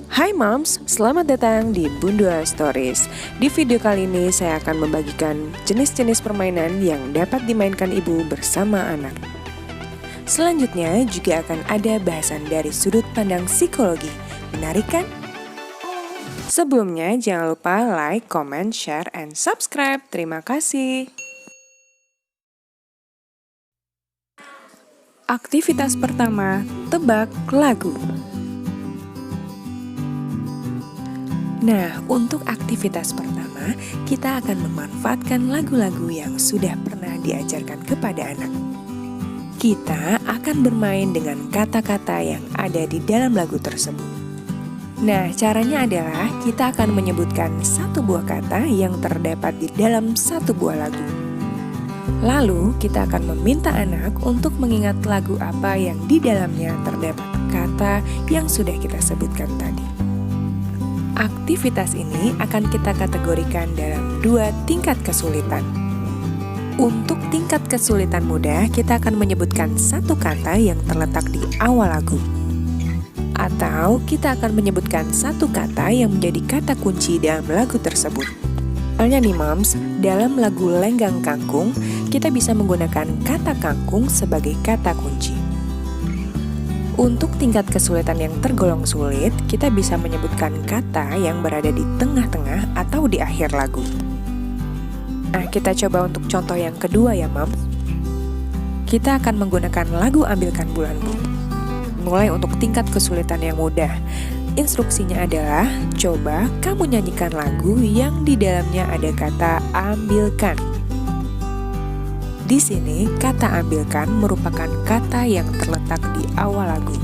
Hai Moms, selamat datang di Bunda Stories. Di video kali ini saya akan membagikan jenis-jenis permainan yang dapat dimainkan ibu bersama anak. Selanjutnya juga akan ada bahasan dari sudut pandang psikologi. Menarik kan? Sebelumnya jangan lupa like, comment, share, and subscribe. Terima kasih. Aktivitas pertama, tebak lagu. Nah, untuk aktivitas pertama, kita akan memanfaatkan lagu-lagu yang sudah pernah diajarkan kepada anak. Kita akan bermain dengan kata-kata yang ada di dalam lagu tersebut. Nah, caranya adalah kita akan menyebutkan satu buah kata yang terdapat di dalam satu buah lagu. Lalu, kita akan meminta anak untuk mengingat lagu apa yang di dalamnya terdapat kata yang sudah kita sebutkan tadi. Aktivitas ini akan kita kategorikan dalam 2 tingkat kesulitan. Untuk tingkat kesulitan mudah, kita akan menyebutkan satu kata yang terletak di awal lagu. Atau kita akan menyebutkan satu kata yang menjadi kata kunci dalam lagu tersebut. Misalnya nih Moms, dalam lagu Lenggang Kangkung, kita bisa menggunakan kata kangkung sebagai kata kunci. Untuk tingkat kesulitan yang tergolong sulit, kita bisa menyebutkan kata yang berada di tengah-tengah atau di akhir lagu. Nah, kita coba untuk contoh yang kedua ya, Mom. Kita akan menggunakan lagu Ambilkan Bulanmu. Mulai untuk tingkat kesulitan yang mudah. Instruksinya adalah, coba kamu nyanyikan lagu yang di dalamnya ada kata ambilkan. Di sini, kata ambilkan merupakan kata yang terletak di awal lagu.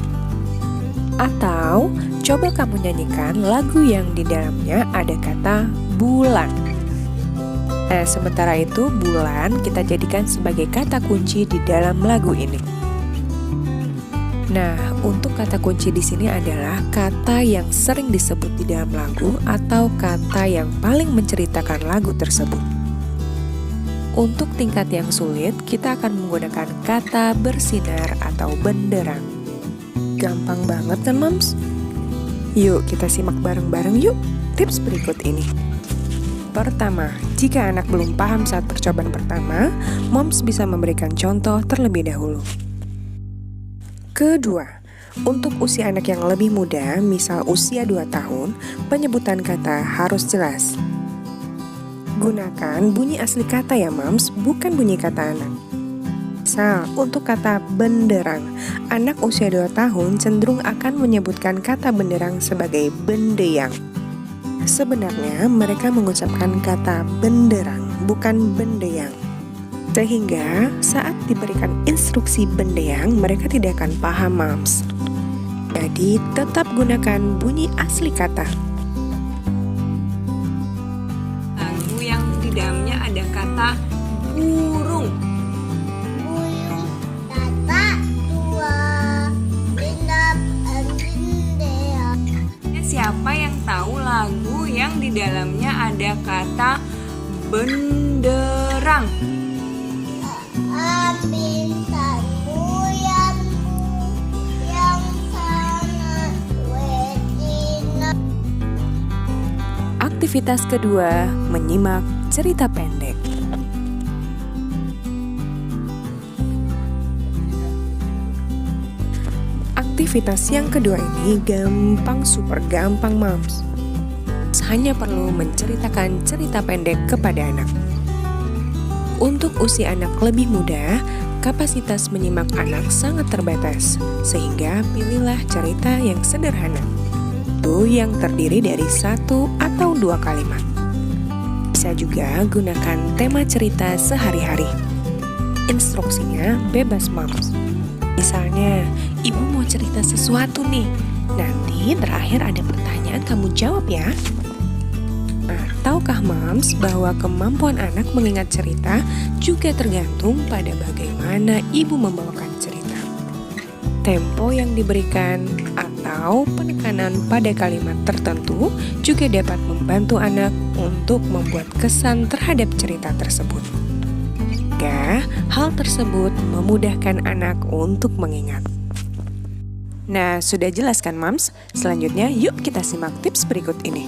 Atau, coba kamu nyanyikan lagu yang di dalamnya ada kata bulan. Nah, sementara itu bulan kita jadikan sebagai kata kunci di dalam lagu ini. Nah, untuk kata kunci di sini adalah kata yang sering disebut di dalam lagu atau kata yang paling menceritakan lagu tersebut. Untuk tingkat yang sulit, kita akan menggunakan kata bersinar atau benderang. Gampang banget kan, Moms? Yuk, kita simak bareng-bareng yuk tips berikut ini. Pertama, jika anak belum paham saat percobaan pertama, Moms bisa memberikan contoh terlebih dahulu. Kedua, untuk usia anak yang lebih muda, misal usia 2 tahun, penyebutan kata harus jelas. Gunakan bunyi asli kata ya Moms, bukan bunyi kata anak. Misal, untuk kata benderang, anak usia 2 tahun cenderung akan menyebutkan kata benderang sebagai bendeyang. Sebenarnya mereka mengucapkan kata benderang, bukan bendeyang. Sehingga saat diberikan instruksi bendeyang, mereka tidak akan paham Moms. Jadi tetap gunakan bunyi asli kata. Dalamnya ada kata burung. Burung tata tua bintang bendera. Siapa yang tahu lagu yang di dalamnya ada kata benderang? Bintangmu yang sangat retina. Aktivitas kedua, menyimak cerita pendek. Aktivitas yang kedua ini gampang, super gampang Moms. Hanya perlu menceritakan cerita pendek kepada anak. Untuk usia anak lebih muda, kapasitas menyimak anak sangat terbatas, sehingga pilihlah cerita yang sederhana. Itu yang terdiri dari 1 atau 2 kalimat. Bisa juga gunakan tema cerita sehari-hari. Instruksinya bebas Moms. Misalnya, ibu mau cerita sesuatu nih. Nanti terakhir ada pertanyaan kamu jawab ya. Nah, tahukah Moms bahwa kemampuan anak mengingat cerita juga tergantung pada bagaimana ibu membawakan cerita. Tempo yang diberikan atau penekanan pada kalimat tertentu juga dapat membantu anak untuk membuat kesan terhadap cerita tersebut. Hal tersebut memudahkan anak untuk mengingat. Nah, sudah jelas kan Mams? Selanjutnya yuk kita simak tips berikut ini.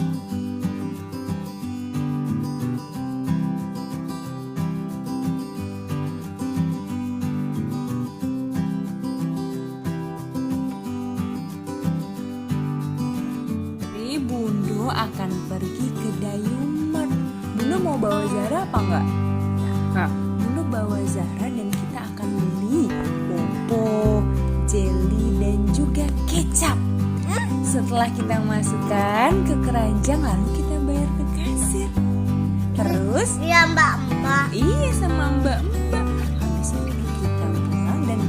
Bunda akan pergi ke Dayumat. Bunda mau bawa Zara apa enggak? Nah, Bunda bawa Zara dan kita akan beli Popo, jelly dan juga kecap. Setelah kita masukkan ke keranjang lalu kita bayar ke kasir. Terus Ya mbak. iya sama mbak-mbak. Habis itu kita pulang dan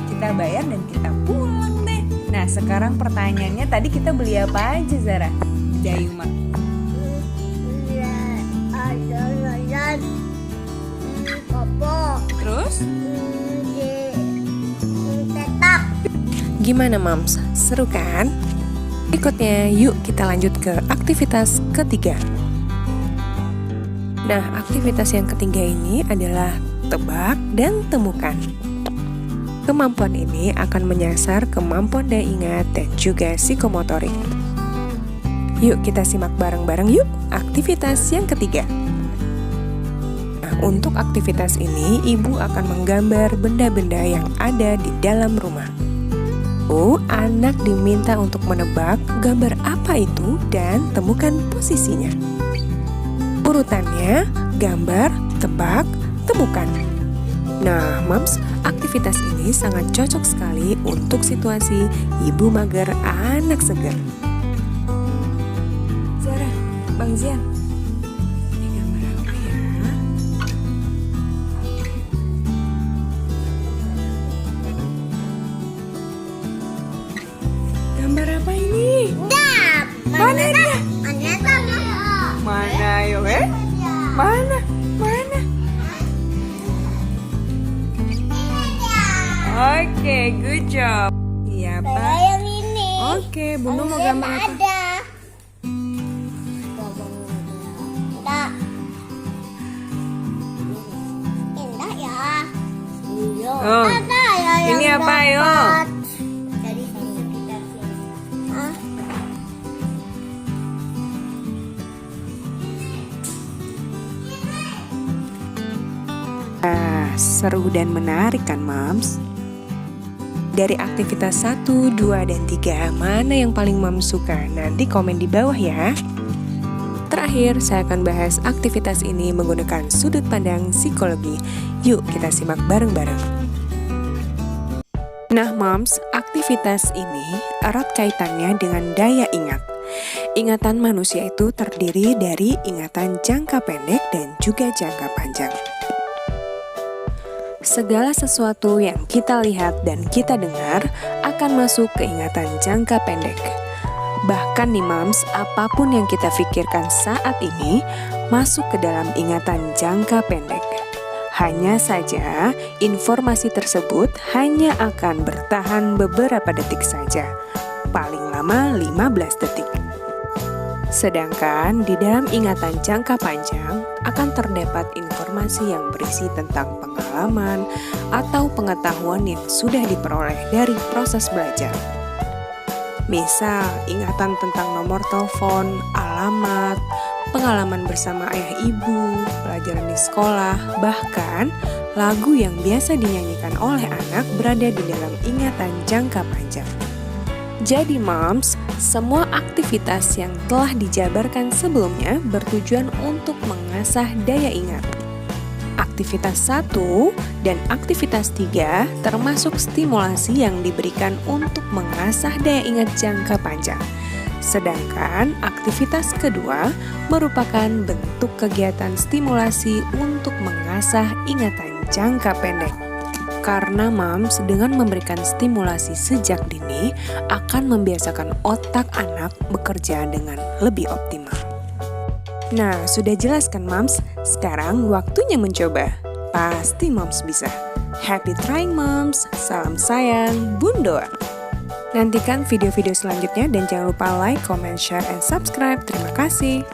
kita bayar dan kita pulang deh. Nah sekarang pertanyaannya tadi kita beli apa aja Zara? Dayumat. Ya ada layan Popo. Terus? Tetap. Gimana Mams? Seru kan? Berikutnya yuk kita lanjut ke aktivitas ketiga. Nah aktivitas yang ketiga ini adalah tebak dan temukan. Kemampuan ini akan menyasar kemampuan daya ingat dan juga psikomotorik. Yuk kita simak bareng-bareng yuk aktivitas yang ketiga. Nah, untuk aktivitas ini ibu akan menggambar benda-benda yang ada di dalam rumah. Anak diminta untuk menebak gambar apa itu dan temukan posisinya. Urutannya gambar, tebak, temukan. Nah, Mams, aktivitas ini sangat cocok sekali untuk situasi ibu mager anak segar. Zara, Bang Zian, ini gambar apa ya? Gambar apa ini? Dap. Mana dia? Mana sama? Mana yo Mana? Mana? Oke, good job. Iya, Saya Pak. yang ini. Oke, Bunda mau gambar apa? Ada. Enggak. Indah ya. Iya. Oh, Ada ya yang ini apa, yo? dapat. Dari sini kita sini. Hah? Seru dan menarik kan, Mams? Dari aktivitas 1, 2, dan 3, mana yang paling Mams suka? Nanti komen di bawah ya. Terakhir, saya akan bahas aktivitas ini menggunakan sudut pandang psikologi. Yuk kita simak bareng-bareng. Nah, Mams, aktivitas ini erat kaitannya dengan daya ingat. Ingatan manusia itu terdiri dari ingatan jangka pendek dan juga jangka panjang. Segala sesuatu yang kita lihat dan kita dengar akan masuk ke ingatan jangka pendek. Bahkan nih Mams, apapun yang kita pikirkan saat ini masuk ke dalam ingatan jangka pendek. Hanya saja, informasi tersebut hanya akan bertahan beberapa detik saja, paling lama 15 detik. Sedangkan di dalam ingatan jangka panjang akan terdapat informasi yang berisi tentang pengalaman atau pengetahuan yang sudah diperoleh dari proses belajar. Misal, ingatan tentang nomor telepon, alamat, pengalaman bersama ayah ibu, pelajaran di sekolah, bahkan lagu yang biasa dinyanyikan oleh anak berada di dalam ingatan jangka panjang. Jadi Moms, semua aktivitas yang telah dijabarkan sebelumnya bertujuan untuk mengasah daya ingat. Aktivitas 1 dan aktivitas 3 termasuk stimulasi yang diberikan untuk mengasah daya ingat jangka panjang. Sedangkan aktivitas kedua merupakan bentuk kegiatan stimulasi untuk mengasah ingatan jangka pendek. Karena Moms dengan memberikan stimulasi sejak dini akan membiasakan otak anak bekerja dengan lebih optimal. Nah, sudah jelas kan Moms? Sekarang waktunya mencoba. Pasti Moms bisa. Happy trying Moms. Salam sayang, Bunda. Nantikan video-video selanjutnya dan jangan lupa like, comment, share, and subscribe. Terima kasih.